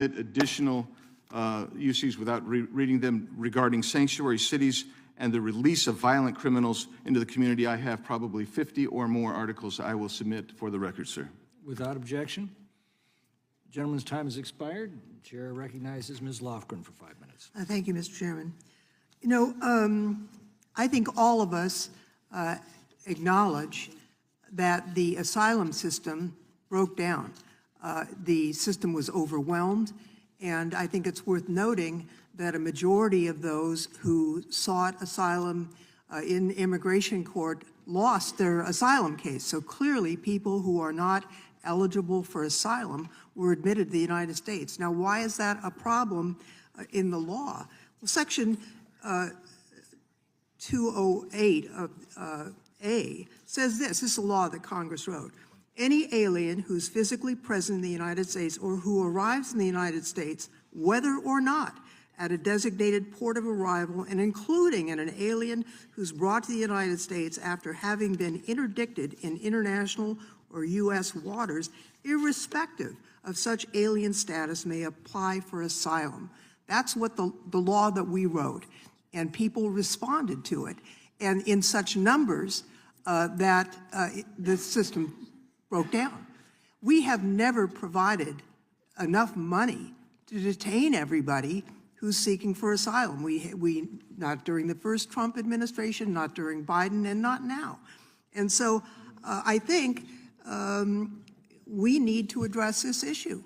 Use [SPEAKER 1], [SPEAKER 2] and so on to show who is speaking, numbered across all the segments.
[SPEAKER 1] additional uses without reading them regarding sanctuary cities and the release of violent criminals into the community. I have probably 50 or more articles I will submit for the record, sir.
[SPEAKER 2] Without objection. The gentleman's time has expired. The chair recognizes Ms. Lofgren for 5 minutes.
[SPEAKER 3] Thank you, Mr. Chairman. You know, I think all of us acknowledge that the asylum system broke down. The system was overwhelmed, and I think it's worth noting that a majority of those who sought asylum in immigration court lost their asylum case. So clearly, people who are not eligible for asylum were admitted to the United States. Now, why is that a problem in the law? Well, Section 208 of A says this is a law that Congress wrote. Any alien who's physically present in the United States or who arrives in the United States, whether or not at a designated port of arrival, and including an alien who's brought to the United States after having been interdicted in international or U.S. waters, irrespective of such alien status, may apply for asylum. That's what the law that we wrote, and people responded to it, and in such numbers that the system broke down. We have never provided enough money to detain everybody who's seeking for asylum. We not during the first Trump administration, not during Biden, and not now. And so I think we need to address this issue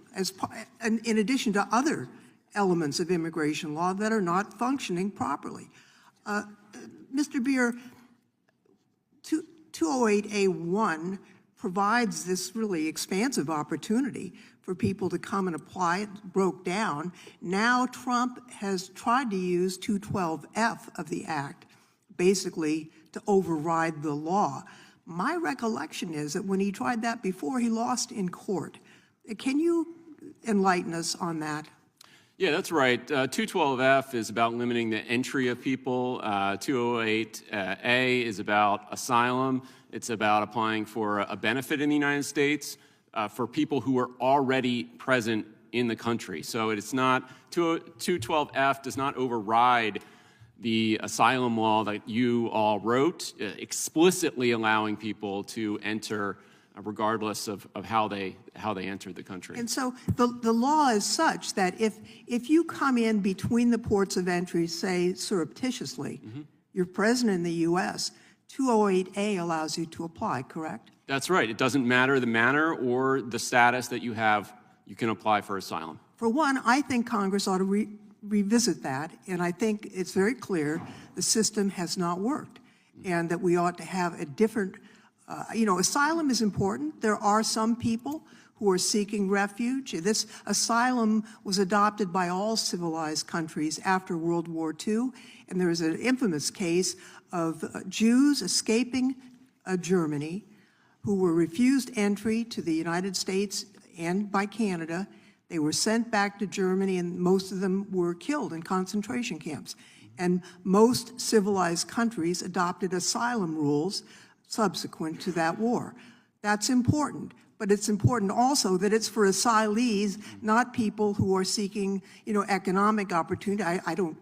[SPEAKER 3] in addition to other elements of immigration law that are not functioning properly. Mr. Beer, 208A1 provides this really expansive opportunity for people to come and apply. It broke down. Now Trump has tried to use 212F of the Act basically to override the law. My recollection is that when he tried that before, he lost in court. Can you enlighten us on that?
[SPEAKER 4] Yeah, that's right. 212F is about limiting the entry of people. 208A is about asylum. It's about applying for a benefit in the United States for people who are already present in the country. So it's not, 212F does not override the asylum law that you all wrote, explicitly allowing people to enter regardless of how they entered the country.
[SPEAKER 3] And so the law is such that if you come in between the ports of entry, say surreptitiously, you're present in the U.S., 208A allows you to apply, correct?
[SPEAKER 4] That's right. It doesn't matter the manner or the status that you have, you can apply for asylum.
[SPEAKER 3] For one, I think Congress ought to revisit that, and I think it's very clear the system has not worked, and that we ought to have a different, you know, asylum is important. There are some people who are seeking refuge. This asylum was adopted by all civilized countries after World War II, and there is an infamous case of Jews escaping Germany who were refused entry to the United States and by Canada. They were sent back to Germany, and most of them were killed in concentration camps. And most civilized countries adopted asylum rules subsequent to that war. That's important, but it's important also that it's for asylees, not people who are seeking, you know, economic opportunity. I don't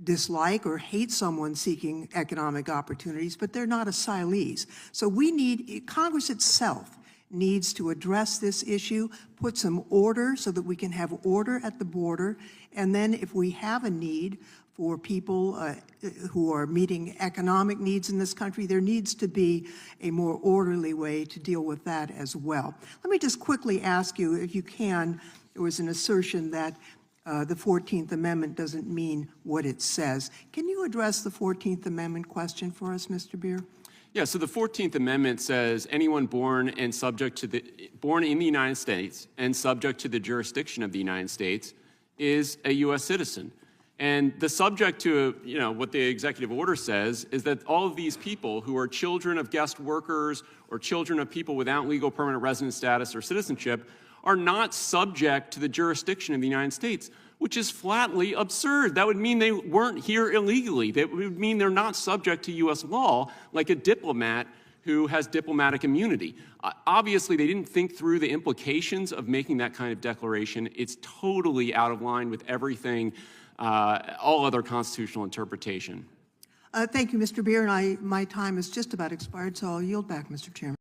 [SPEAKER 3] dislike or hate someone seeking economic opportunities, but they're not asylees. So we need, Congress itself needs to address this issue, put some order so that we can have order at the border, and then if we have a need for people who are meeting economic needs in this country, there needs to be a more orderly way to deal with that as well. Let me just quickly ask you, if you can, there was an assertion that the 14th Amendment doesn't mean what it says. Can you address the 14th Amendment question for us, Mr. Beer?
[SPEAKER 4] Yeah, so the 14th Amendment says anyone born in the United States and subject to the jurisdiction of the United States is a U.S. citizen. And the subject to, you know, what the executive order says is that all of these people who are children of guest workers or children of people without legal permanent resident status or citizenship are not subject to the jurisdiction of the United States, which is flatly absurd. That would mean they weren't here illegally. That would mean they're not subject to U.S. law, like a diplomat who has diplomatic immunity. Obviously, they didn't think through the implications of making that kind of declaration. It's totally out of line with everything, all other constitutional interpretation.
[SPEAKER 3] Thank you, Mr. Beer, and my time has just about expired, so I'll yield back, Mr. Chairman.